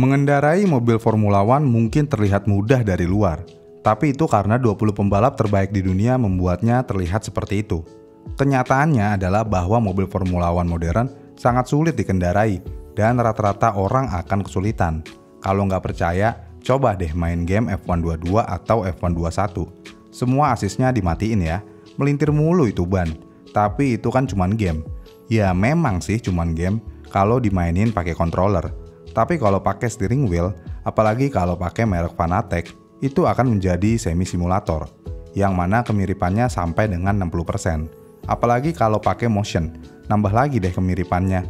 Mengendarai mobil Formula One mungkin terlihat mudah dari luar, tapi itu karena 20 pembalap terbaik di dunia membuatnya terlihat seperti itu. Kenyataannya adalah bahwa mobil Formula One modern sangat sulit dikendarai dan rata-rata orang akan kesulitan. Kalau nggak percaya, coba deh main game F1 22 atau F1 21. Semua asisnya dimatiin ya, melintir mulu itu ban. Tapi itu kan cuman game. Ya memang sih cuman game kalau dimainin pakai controller. Tapi kalau pakai steering wheel, apalagi kalau pakai merek Fanatec, itu akan menjadi semi simulator, yang mana kemiripannya sampai dengan 60%. Apalagi kalau pakai motion, nambah lagi deh kemiripannya.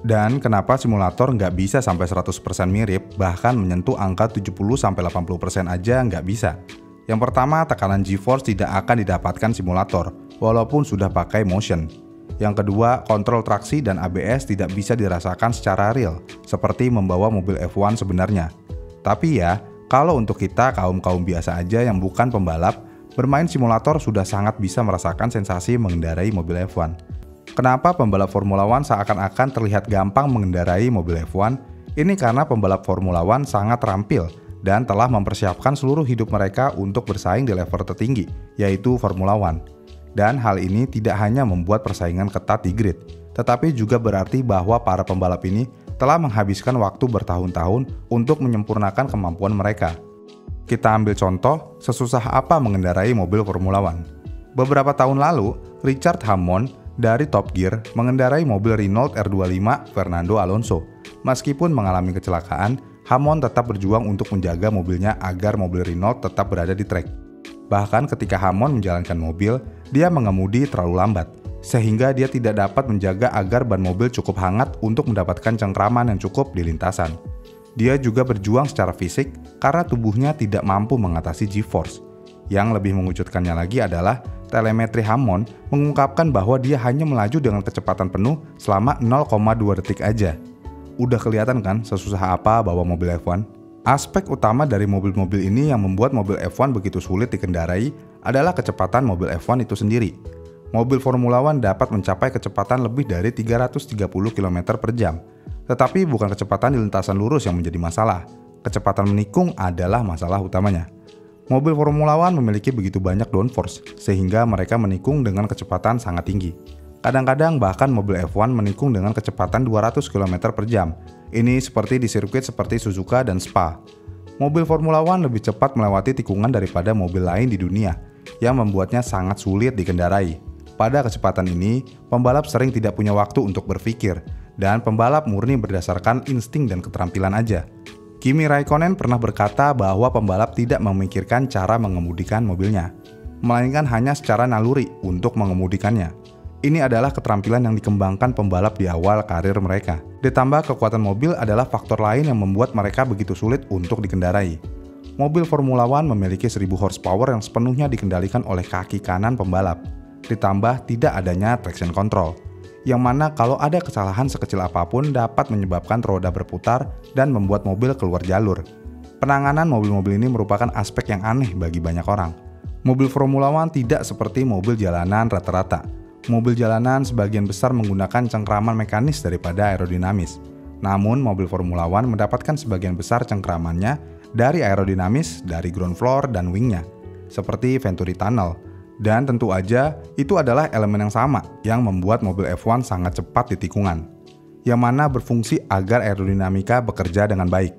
Dan kenapa simulator nggak bisa sampai 100% mirip, bahkan menyentuh angka 70-80% aja nggak bisa. Yang pertama, tekanan G-force tidak akan didapatkan simulator, walaupun sudah pakai motion. Yang kedua, kontrol traksi dan ABS tidak bisa dirasakan secara real, seperti membawa mobil F1 sebenarnya. Tapi ya, kalau untuk kita kaum-kaum biasa aja yang bukan pembalap, bermain simulator sudah sangat bisa merasakan sensasi mengendarai mobil F1. Kenapa pembalap Formula One seakan-akan terlihat gampang mengendarai mobil F1? Ini karena pembalap Formula One sangat terampil dan telah mempersiapkan seluruh hidup mereka untuk bersaing di level tertinggi, yaitu Formula One. Dan hal ini tidak hanya membuat persaingan ketat di grid, tetapi juga berarti bahwa para pembalap ini telah menghabiskan waktu bertahun-tahun untuk menyempurnakan kemampuan mereka. Kita ambil contoh, sesusah apa mengendarai mobil Formula One. Beberapa tahun lalu, Richard Hammond dari Top Gear mengendarai mobil Renault R25 Fernando Alonso. Meskipun mengalami kecelakaan, Hammond tetap berjuang untuk menjaga mobilnya agar mobil Renault tetap berada di trek. Bahkan ketika Hammond menjalankan mobil, dia mengemudi terlalu lambat, sehingga dia tidak dapat menjaga agar ban mobil cukup hangat untuk mendapatkan cengkraman yang cukup di lintasan. Dia juga berjuang secara fisik karena tubuhnya tidak mampu mengatasi G-force. Yang lebih mengejutkannya lagi adalah telemetri Hammond mengungkapkan bahwa dia hanya melaju dengan kecepatan penuh selama 0,2 detik aja. Udah kelihatan kan sesusah apa bawa mobil F1? Aspek utama dari mobil-mobil ini yang membuat mobil F1 begitu sulit dikendarai adalah kecepatan mobil F1 itu sendiri. Mobil Formula One dapat mencapai kecepatan lebih dari 330 km per jam. Tetapi bukan kecepatan di lintasan lurus yang menjadi masalah. Kecepatan menikung adalah masalah utamanya. Mobil Formula One memiliki begitu banyak downforce, sehingga mereka menikung dengan kecepatan sangat tinggi. Kadang-kadang bahkan mobil F1 menikung dengan kecepatan 200 km per jam. Ini seperti di sirkuit seperti Suzuka dan Spa. Mobil Formula One lebih cepat melewati tikungan daripada mobil lain di dunia, yang membuatnya sangat sulit dikendarai. Pada kecepatan ini, pembalap sering tidak punya waktu untuk berpikir, dan pembalap murni berdasarkan insting dan keterampilan aja. Kimi Raikkonen pernah berkata bahwa pembalap tidak memikirkan cara mengemudikan mobilnya, melainkan hanya secara naluri untuk mengemudikannya. Ini adalah keterampilan yang dikembangkan pembalap di awal karir mereka. Ditambah kekuatan mobil adalah faktor lain yang membuat mereka begitu sulit untuk dikendarai. Mobil Formula One memiliki 1000 horsepower yang sepenuhnya dikendalikan oleh kaki kanan pembalap. Ditambah tidak adanya traction control, yang mana kalau ada kesalahan sekecil apapun dapat menyebabkan roda berputar dan membuat mobil keluar jalur. Penanganan mobil-mobil ini merupakan aspek yang aneh bagi banyak orang. Mobil Formula One tidak seperti mobil jalanan rata-rata. Mobil jalanan sebagian besar menggunakan cengkraman mekanis daripada aerodinamis. Namun mobil Formula One mendapatkan sebagian besar cengkramannya dari aerodinamis dari ground floor dan wingnya, seperti Venturi Tunnel. Dan tentu aja itu adalah elemen yang sama yang membuat mobil F1 sangat cepat di tikungan, yang mana berfungsi agar aerodinamika bekerja dengan baik.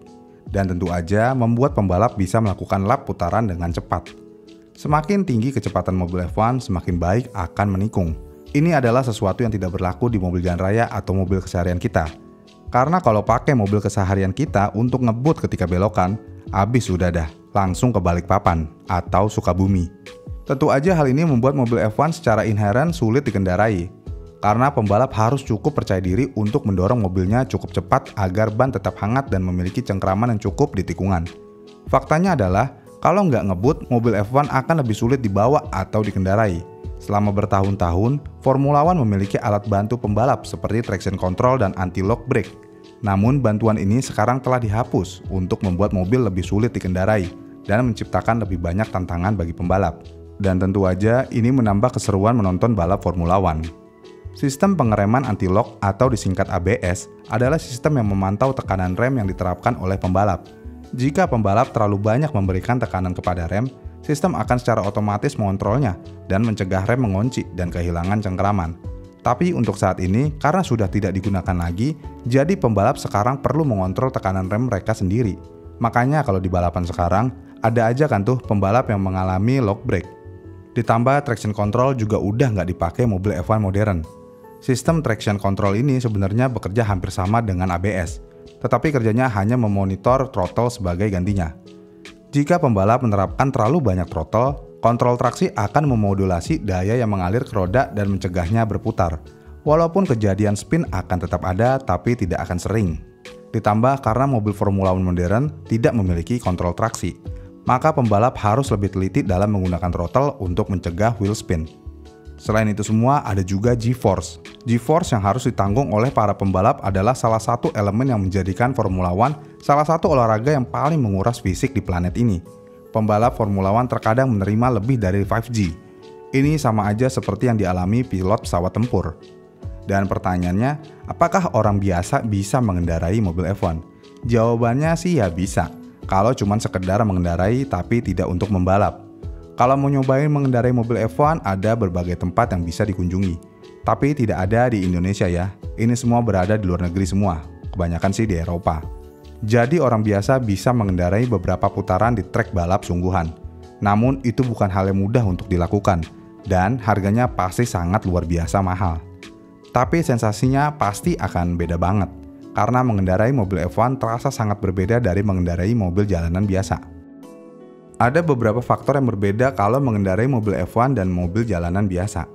Dan tentu aja membuat pembalap bisa melakukan lap putaran dengan cepat. Semakin tinggi kecepatan mobil F1, semakin baik akan menikung. Ini adalah sesuatu yang tidak berlaku di mobil jalan raya atau mobil keseharian kita. Karena kalau pakai mobil keseharian kita untuk ngebut ketika belokan, habis sudah dah, langsung ke Balikpapan atau Sukabumi. Tentu aja hal ini membuat mobil F1 secara inheren sulit dikendarai. Karena pembalap harus cukup percaya diri untuk mendorong mobilnya cukup cepat agar ban tetap hangat dan memiliki cengkraman yang cukup di tikungan. Faktanya adalah, kalau nggak ngebut, mobil F1 akan lebih sulit dibawa atau dikendarai. Selama bertahun-tahun, Formula One memiliki alat bantu pembalap seperti traction control dan anti-lock brake. Namun bantuan ini sekarang telah dihapus untuk membuat mobil lebih sulit dikendarai dan menciptakan lebih banyak tantangan bagi pembalap. Dan tentu aja ini menambah keseruan menonton balap Formula One. Sistem pengereman anti-lock atau disingkat ABS adalah sistem yang memantau tekanan rem yang diterapkan oleh pembalap. Jika pembalap terlalu banyak memberikan tekanan kepada rem, sistem akan secara otomatis mengontrolnya dan mencegah rem mengunci dan kehilangan cengkeraman. Tapi untuk saat ini, karena sudah tidak digunakan lagi, jadi pembalap sekarang perlu mengontrol tekanan rem mereka sendiri. Makanya kalau di balapan sekarang, ada aja kan tuh pembalap yang mengalami lock brake. Ditambah traction control juga udah nggak dipakai mobil F1 modern. Sistem traction control ini sebenarnya bekerja hampir sama dengan ABS, tetapi kerjanya hanya memonitor throttle sebagai gantinya. Jika pembalap menerapkan terlalu banyak throttle, kontrol traksi akan memodulasi daya yang mengalir ke roda dan mencegahnya berputar. Walaupun kejadian spin akan tetap ada, tapi tidak akan sering. Ditambah karena mobil Formula One modern tidak memiliki kontrol traksi, maka pembalap harus lebih teliti dalam menggunakan throttle untuk mencegah wheel spin. Selain itu semua, ada juga G-Force. G-Force yang harus ditanggung oleh para pembalap adalah salah satu elemen yang menjadikan Formula One salah satu olahraga yang paling menguras fisik di planet ini. Pembalap Formula One terkadang menerima lebih dari 5G. Ini sama aja seperti yang dialami pilot pesawat tempur. Dan pertanyaannya, apakah orang biasa bisa mengendarai mobil F1? Jawabannya sih ya bisa, kalau cuma sekedar mengendarai tapi tidak untuk membalap. Kalau mau nyobain mengendarai mobil F1, ada berbagai tempat yang bisa dikunjungi. Tapi tidak ada di Indonesia ya. Ini semua berada di luar negeri semua. Kebanyakan sih di Eropa. Jadi orang biasa bisa mengendarai beberapa putaran di trek balap sungguhan. Namun itu bukan hal yang mudah untuk dilakukan. Dan harganya pasti sangat luar biasa mahal. Tapi sensasinya pasti akan beda banget. Karena mengendarai mobil F1 terasa sangat berbeda dari mengendarai mobil jalanan biasa. Ada beberapa faktor yang berbeda kalau mengendarai mobil F1 dan mobil jalanan biasa.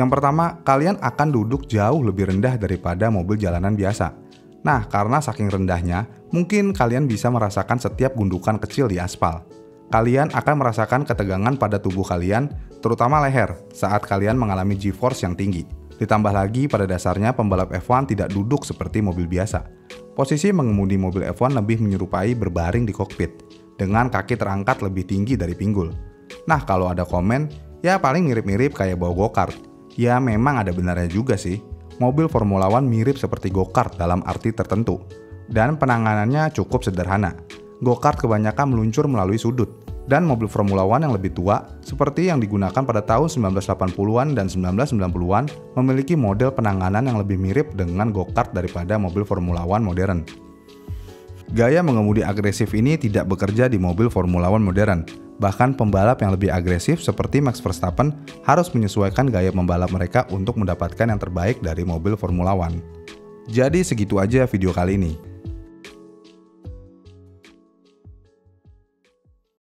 Yang pertama, kalian akan duduk jauh lebih rendah daripada mobil jalanan biasa. Nah, karena saking rendahnya, mungkin kalian bisa merasakan setiap gundukan kecil di aspal. Kalian akan merasakan ketegangan pada tubuh kalian, terutama leher, saat kalian mengalami G-force yang tinggi. Ditambah lagi, pada dasarnya pembalap F1 tidak duduk seperti mobil biasa. Posisi mengemudi mobil F1 lebih menyerupai berbaring di kokpit, dengan kaki terangkat lebih tinggi dari pinggul. Nah, kalau ada komen, ya paling mirip-mirip kayak bawa go-kart. Ya memang ada benarnya juga sih. Mobil Formula One mirip seperti go-kart dalam arti tertentu. Dan penanganannya cukup sederhana. Go-kart kebanyakan meluncur melalui sudut. Dan mobil Formula One yang lebih tua, seperti yang digunakan pada tahun 1980-an dan 1990-an, memiliki model penanganan yang lebih mirip dengan go-kart daripada mobil Formula One modern. Gaya mengemudi agresif ini tidak bekerja di mobil Formula One modern. Bahkan pembalap yang lebih agresif seperti Max Verstappen harus menyesuaikan gaya membalap mereka untuk mendapatkan yang terbaik dari mobil Formula One. Jadi segitu aja video kali ini.